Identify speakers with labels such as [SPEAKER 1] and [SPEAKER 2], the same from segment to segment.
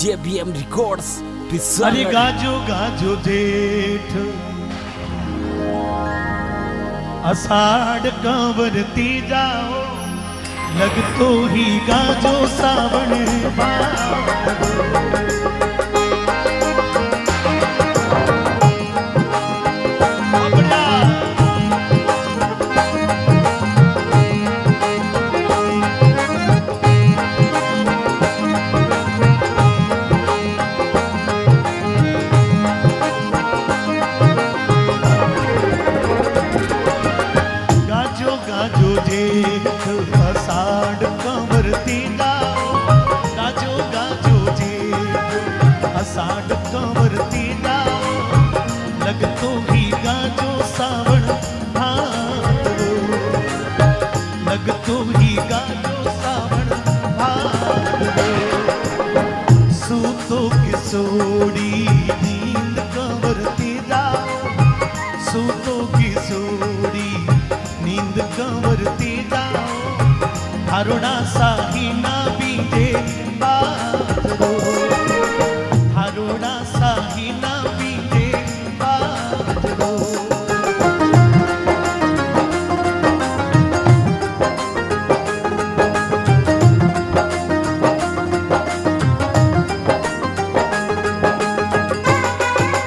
[SPEAKER 1] JBM Records
[SPEAKER 2] अरे गाजो गाजो जेठ अषाढ़ कंवरती जाओ, लगतो ही गाजो सावण अषाढ़ कंवरती जाओ, गाजो गाजो जेठ अषाढ़ कंवरती जाओ, लगतो ही गाजो सावण भादरो, लगतो ही गाजो सावण भादरो। सूतो किशोरी नींद कंवरती जाओ, सूतो किशोरी नींद कंवरती जाओ, थारोड़ा साही ना बीजे बाजरो, थारोड़ा साही ना बीजे बाजरो।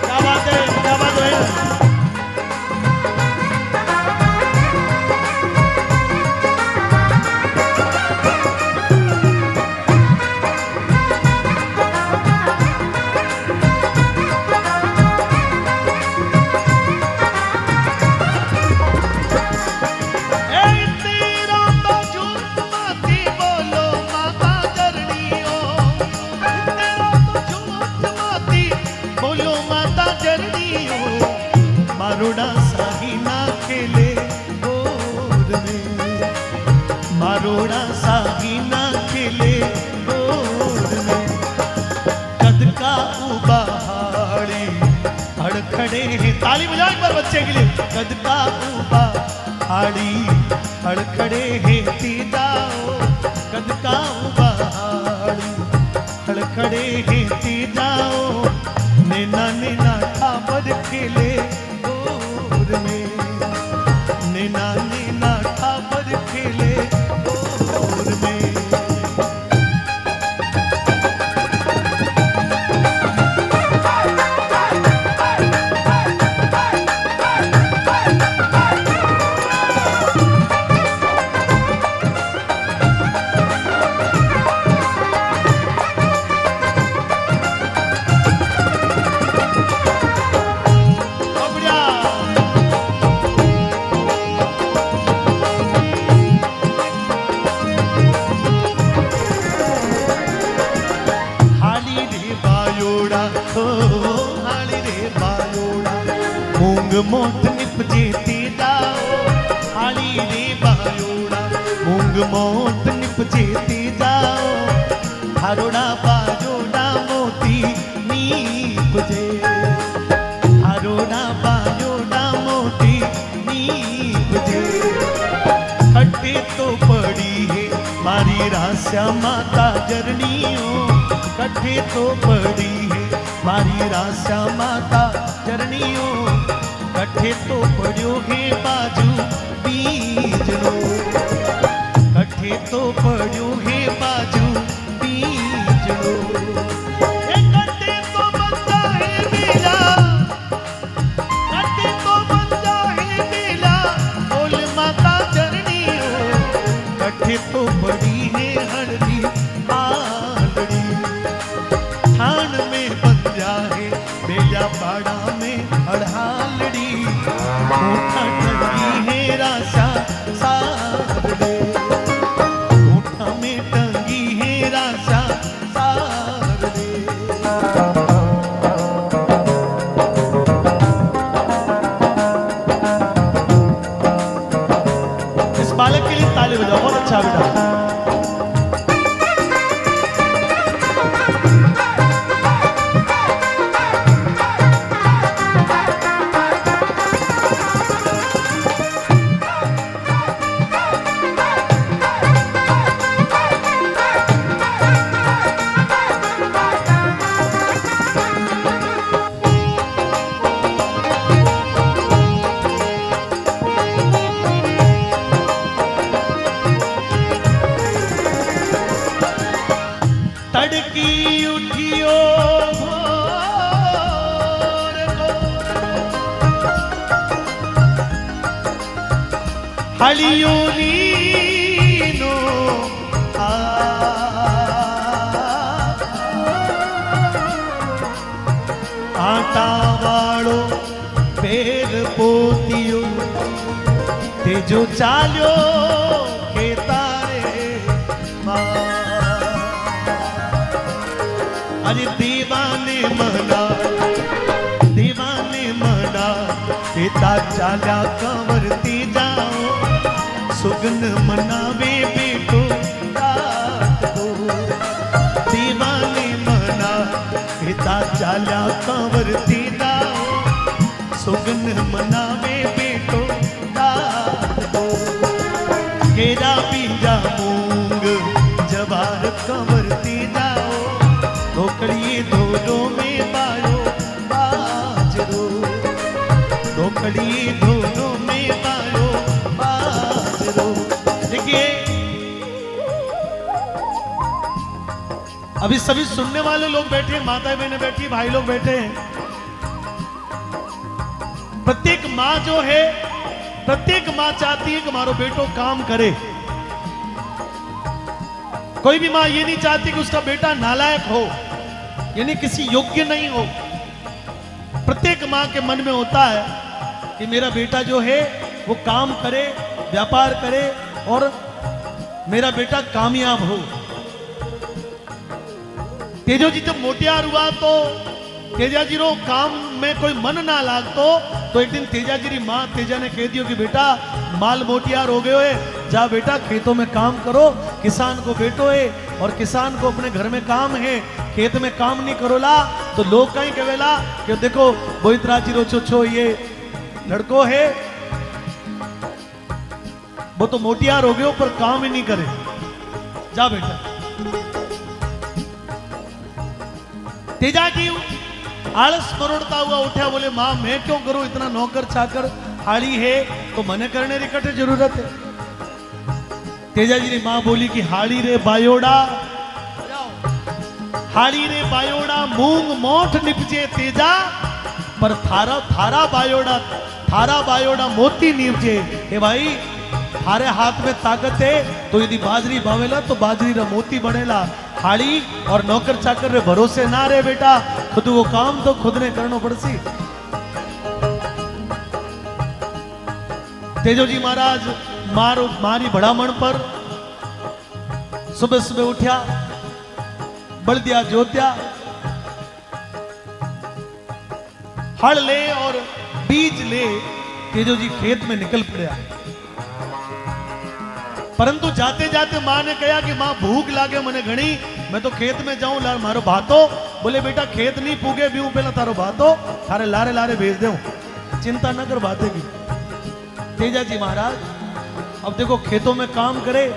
[SPEAKER 2] क्या बात है, क्या बात है। मारोड़ा साही ना खेले गोद में, मारोड़ा साही ना खेले गोद में। कद का उबाड़ी हड़खड़े हैं, ताली बजाओ एक बार बच्चे के लिए। कद का उबाड़ी हड़खड़े हैं जाओ, कद का उबाड़ी हड़खड़े हैं जाओ, नैना नैना ठाबर खेले में, नैना नैना ठाबर खेले गोर में। मूंग मोट निपजेती जाओ, हाली रे बायोड़ा मूंग मोट निपजेती जाओ, थारोड़ा बायोड़ा मोती नीपजे, थारोड़ा बायोड़ा मोती नीपजे। खट्टे तो पड़ी है मारी रास्या माता जरनियों, कट्ठे तो पड़ी है मारी रास्या माता जरनियों, कट्ठे तो पड़ियो है बाजू बीजनो, कट्ठे तो पड़ियो है बाजू बीजनो। कट्ठे तो बंदा है बेला, कट्ठे तो बंदा है बेला, बोल माता जरनियों, कट्ठे तो बड़ी है हल्दी आलड़ी, थान में बंजा है बेला पाड़ा में अड़हालड़ी, ऊँटा टंगी है रासा सारड़े, ऊँटा में टंगी है तड़की उठियो भोर को हलियो नीनो आटा वालो पेर पोतियो तेजो चाल्यो खेतारे अरे दीवाने मना पिता चाल्या कंवरती जाओ सुगन मनावे बेटो रात को दीवाने मना पिता चाल्या कंवरती जाओ सुगन मनावे बेटो रात को केरा बीजा मूंग जवार कंवरती जाओ ढोकड़ी धोलो में पायो बाजरो ढोकड़ी धोलो में पायो बाजरो। देखिए अभी सभी सुनने वाले लोग बैठे, माताएं बहनें बैठी, भाई लोग बैठे हैं। प्रत्येक माँ जो है, प्रत्येक माँ चाहती है कि हमारो बेटो काम करे। कोई भी माँ ये नहीं चाहती कि उसका बेटा नालायक हो, यानी किसी योग्य नहीं हो। प्रत्येक माँ के मन में होता है कि मेरा बेटा जो है वो काम करे, व्यापार करे और मेरा बेटा कामयाब हो। तेजो जी जब मोटियार हुआ तो तेजा जी रो काम में कोई मन ना लागतो, तो एक दिन तेजा जी री माँ तेजा ने कह दियो कि बेटा माल मोटियार हो गयो है, जा बेटा खेतों में काम करो, किसान को बेटो है और किसान को अपने घर में काम है, खेत में काम नहीं करोला तो लोग कहीं कहेला कि देखो बोहितराज जी रो छो ये लड़को है वो तो मोटियार हो गयो पर काम ही नहीं करे, जा बेटा। तेजा जी आलस मरोड़ता हुआ उठा, बोले माँ मैं क्यों करूं, इतना नौकर चाकर हाड़ी है तो मने करने री कटे जरूरत है। तेजा जी ने माँ बोली कि हाड़ी रे बायोड़ा, हाड़ी रे बायोड़ा मूंग मोठ निपजे तेजा, पर थारा बायोड़ा मोती निपजे। हे भाई थारे हाथ में ताकत है तो यदि बाजरी बावेला तो बाजरी रा मोती बनेला। हाड़ी और नौकर चाकर रे भरोसे ना रे बेटा, खुद वो काम तो खुद ने करनो पड़सी। तेजो जी महाराज मारी भड़ामण पर सुबह सुबह उठ्या, बल्दिया जोत्या, हल ले और बीज ले तेजो जी खेत में निकल पड़ा। परंतु जाते जाते माँ ने कहा कि माँ भूख लागे मने घणी, मैं तो खेत में जाऊं लार मारो भातो। बोले बेटा खेत नहीं पूगे भी पहला तारो भातो थारे लारे लारे भेज दे, चिंता न कर बातें की। तेजा जी महाराज अब देखो खेतों में काम करे,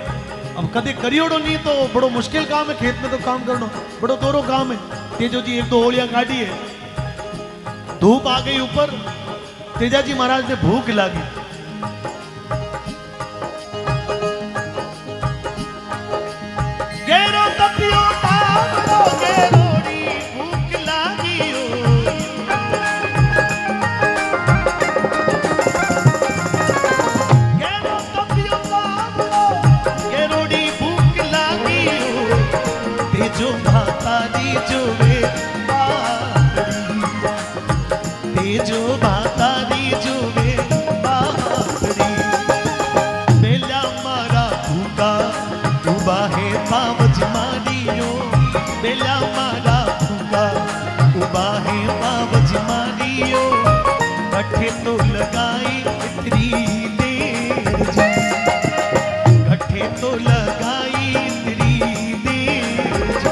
[SPEAKER 2] अब कभी करियोड़ो नहीं तो बड़ो मुश्किल काम है, खेत में तो काम करना बड़ो दोरो काम है। तेजो जी एक दो ओलियां काटी है, धूप आ गई ऊपर, तेजा जी महाराज ने भूख लागी। गेरो तपियो तावड़ो गेरोड़ी भूख लागियो, गेरो तपियो तावड़ो गेरोड़ी भूख लागियो, तेजो भातारी जोवे बाहरी, तेजो भातारी जोवे बाहरी। बेला मारा भूखा उबा है पावज मारियो, बेला मारा भूखा उबा है पावज मारियो, गठे तो लगाई इतनी देर जी, गठे तो लगाई इतनी देर जी।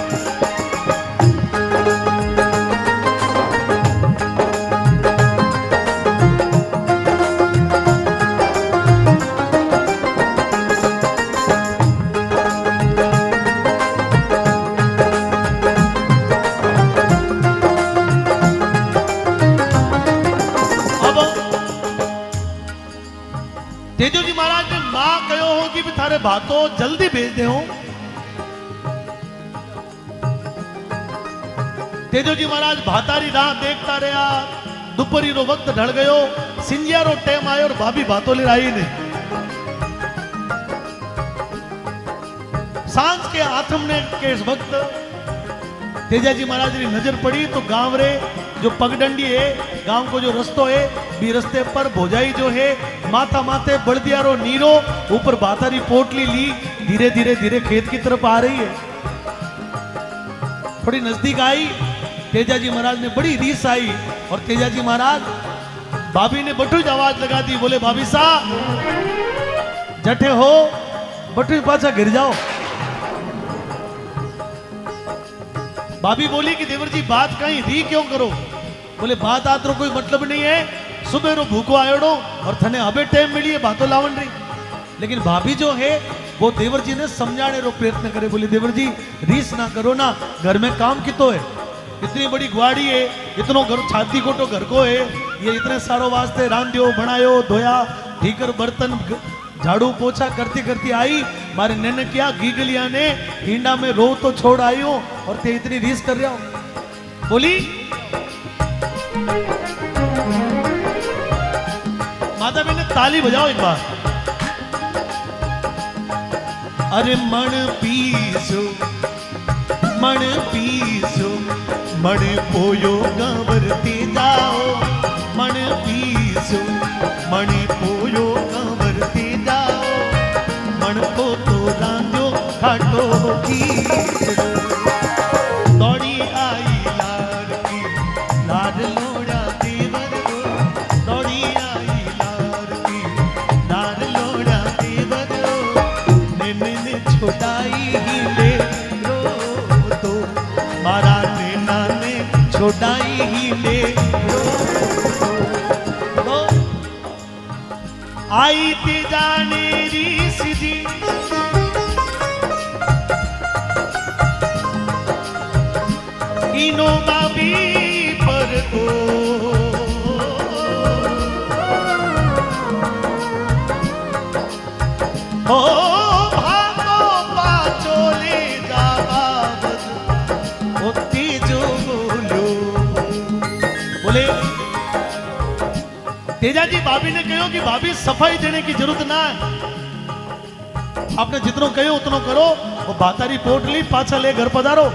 [SPEAKER 2] तेजो जी महाराज ने मां कहो होगी भी थारे भातो जल्दी भेज दे हो। तेजोजी महाराज भातारी राह देखता रहा। दुपहरी रो वक्त ढल गयो, सिंजिया रो टेम आयो और भाभी भातोली आई नहीं। सांझ के आथमने के इस वक्त तेजाजी महाराज की नजर पड़ी तो गांव रे जो पगडंडी है, गांव को जो रस्तो है, बी रस्ते पर भोजाई जो है माथा माथे बड़दियारो नीरो ऊपर बातारी पोटली ली धीरे धीरे धीरे खेत की तरफ आ रही है। थोड़ी नजदीक आई, तेजाजी महाराज ने बड़ी रीस आई और तेजाजी महाराज भाभी ने बटू आवाज लगा दी, बोले भाभी साहब जठे हो बटू पाछा गिर जाओ। भाभी बोली कि देवर जी बात कहीं री क्यों करो? बोले बात आतरो कोई मतलब नहीं है, सुबह रो भूखो आयोड़ो और थने अबे टाइम मिली है बातों लावन रही। लेकिन भाभी जो है वो देवर जी ने समझाने रो प्रयत्न करे। बोले देवर जी रीस ना करो ना, घर में काम कितो है, इतनी बड़ी ग्वाड़ी है, इतनो घर छाती को तो घर को है, ये इतने सारो वास्ते रांधियो बनायो धोया ठीकर बर्तन झाड़ू पोछा करती करती आई, मारे नैने क्या गीगलिया ने हिंडा में रो तो छोड़ आई हो और ते इतनी रीस कर रहा हो। बोली माता बहन ताली बजाओ एक बार। अरे मण पीसो मण पोयो गंवरती जाओ, मण पीसो मण पोयो गंवरती जाओ, मण को तो रांझो खाटो खीर। दौड़ी आई लार की लार लोड़ा देवर को, दौड़ी आई लार की लार लोड़ा देवर को, ने छोटाई ही ले रो तो मारा नैना ने छोटाई ही ले रो तो। आई तेजाने री सीधी इनो बाबी पर को, ओ भागो पाचोले जाबाद ओ तेजो बोलो। बोले तेजाजी भाभी ने कहो कि भाभी सफाई देने की जरूरत ना है, आपने जितनो कहो उतनो करो। वो बातारी पोट ली पाछा ले घर पधारो।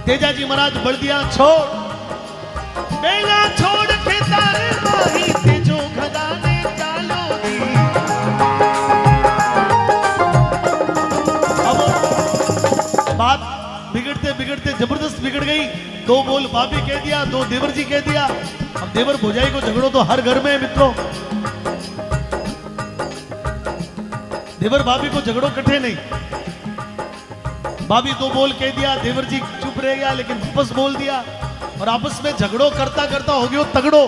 [SPEAKER 2] तेजाजी महाराज बड़दिया छोड़ बेला छोड़ के तारे माही तेजो खदाने चालो दी। अब बात बिगड़ते बिगड़ते जबरदस्त बिगड़ गई। दो बोल भाभी कह दिया, दो देवर जी कह दिया। अब देवर भोजाई को झगड़ो तो हर घर में है मित्रों, देवर भाभी को झगड़ो कट्ठे नहीं। भाभी दो बोल कह दिया, देवर जी चुप रह गया लेकिन वापस बोल दिया और आपस में झगड़ो करता करता हो गयो तगड़ो।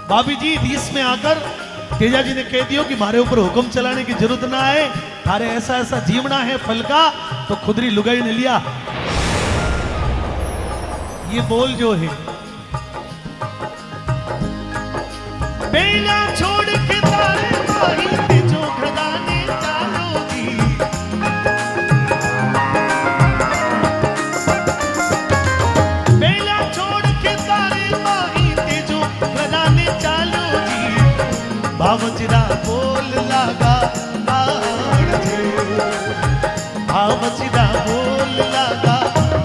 [SPEAKER 2] भाभी जी रीस में आकर तेजा जी ने कह दियो कि मारे ऊपर हुक्म चलाने की जरूरत ना है, थारे ऐसा ऐसा जीवना है फल का तो खुदरी लुगाई ने लिया। ये बोल जो है बेला छोड़ के तारे माही तेजो खदाने चालो दी। बेला छोड़ के तारे माही तेजो खदाने चालो दी। भावचरा बोल लागा काड़ जे, भावचरा बोल लागा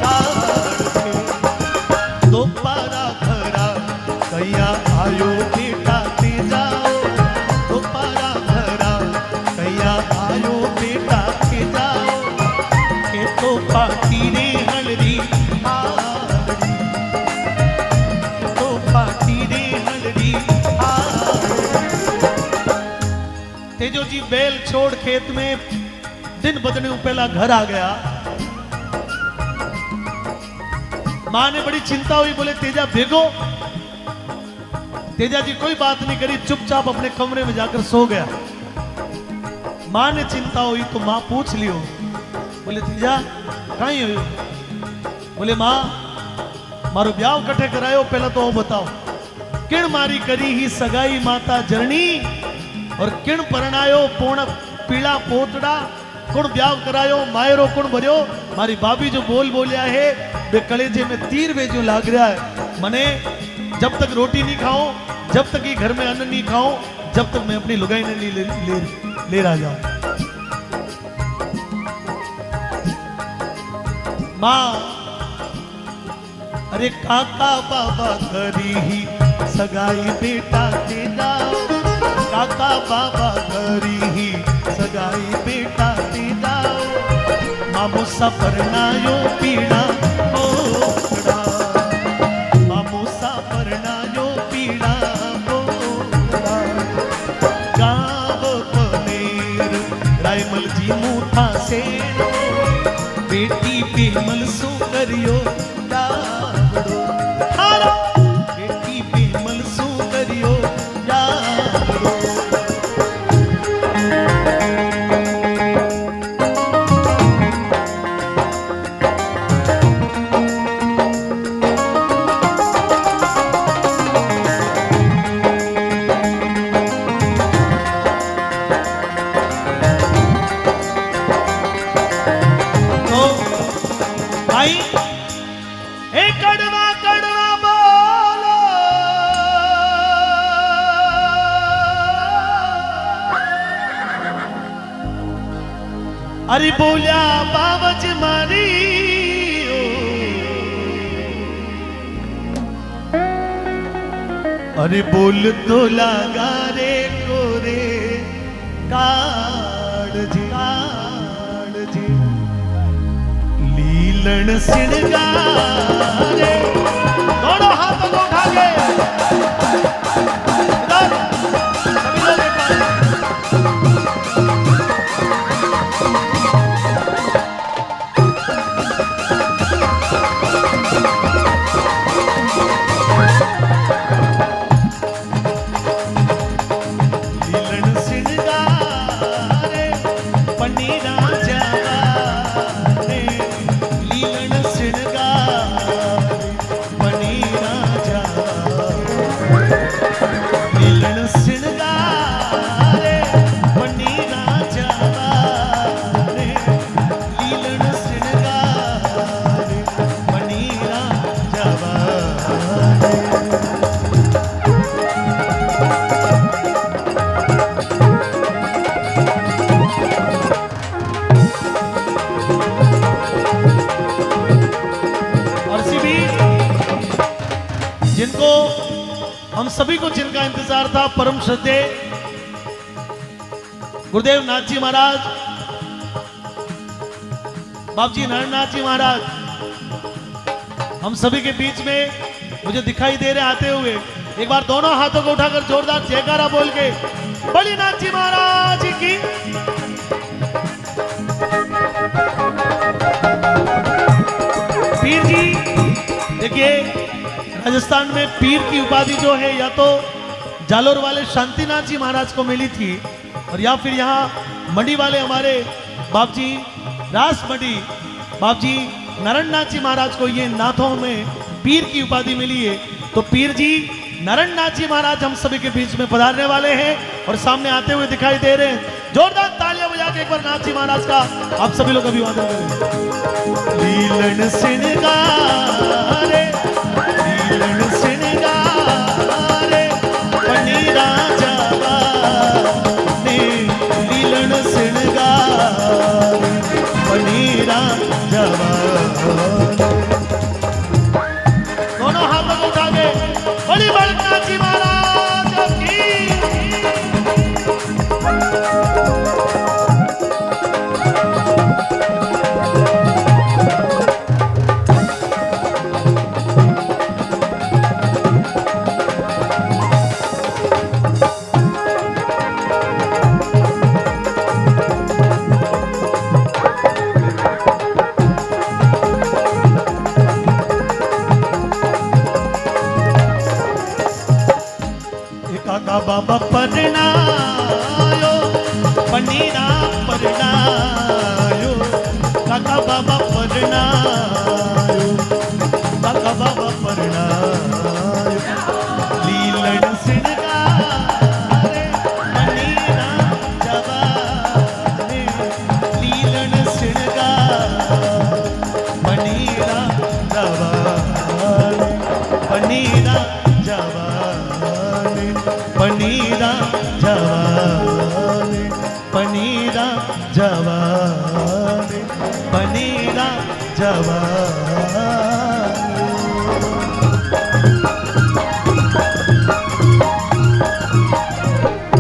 [SPEAKER 2] काड़ जे। दो पारा खरा कैया आयो बेटा तेजाओ, दो पारा खरा कैया आयो बेटा तेजाओ। के तो पाटी रे हलरी हारी, तो पाटी रे हलरी हारी। तेजो जी बैल छोड़ खेत में दिन बदने पहला घर आ गया। मां ने बड़ी चिंता हुई, बोले तेजा भेगो। तेजा जी कोई बात नहीं करी, चुपचाप अपने कमरे में जाकर सो गया। मां ने चिंता हुई तो मां पूछ लियो, बोले तेजा कहीं हुई? बोले मां मारो ब्याह कट्ठे करायो, पहला तो वो बताओ किण मारी करी ही सगाई माता जरणी और किण परणायो पोण पीला पोतड़ा, कुण ब्याह करायो मायरो कुण भरियो मारी भाभी जो बोल बोलिया है वे कलेजे में तीर वे जो लाग रहा है मने जब तक रोटी नहीं खाऊं, जब तक ये घर में अन्न नहीं खाऊं, जब तक मैं अपनी लुगाई ने ले रहा जाऊं। मां अरे काका बाबा करी ही सगाई बेटा तेरा, काका बाबा करी ही सगाई बेटा तेरा, मामूसा परनायो पीड़ा मोड़ा, मामूसा परनायो पीड़ा मोड़ा, गाँव पनेर रायमल जी मूठा से बेटी बेमल सो करियो डावड़ो, हारो बेटी बेमल सो करियो डावड़ो। अरे बोलिया बाबज मारी अरे बोल तो लगा रे कोरे काड़ जी लीलन सिणगारे, दोनों हाथों को उठा के इधर सभी लोग एक बार हम सभी को जिनका इंतजार था, परम श्रद्धेय गुरुदेव नाथ जी महाराज, बाप जी नारायणनाथ जी महाराज, हम सभी के बीच में मुझे दिखाई दे रहे आते हुए। एक बार दोनों हाथों को उठाकर जोरदार जयकारा बोल के बड़ी नाथ जी महाराज की। पीर जी देखिए, राजस्थान में पीर की उपाधि जो है या तो जालोर वाले शांतिनाथ जी महाराज को मिली थी और या फिर यहाँ मंडी वाले हमारे बाप जी रास मंडी बाप जी नारायणनाथ जी महाराज को ये नाथों में पीर की उपाधि मिली है। तो पीर जी नारायणनाथ जी महाराज हम सभी के बीच में पधारने वाले हैं और सामने आते हुए दिखाई दे रहे हैं। जोरदार तालियां बजा के एक बार नाथ जी महाराज का आप सभी लोग अभिवादन करें। लीलन सिणगारे लीलन सिणगारे पनीरा जावा ने, लीलन सिणगारे पनीरा जावा। दोनों हाथों को उठा के बड़ी नाथ जी महाराज की। पनीरा जवाने पनीरा जवाने पनीरा जवाने पनीरा जवाने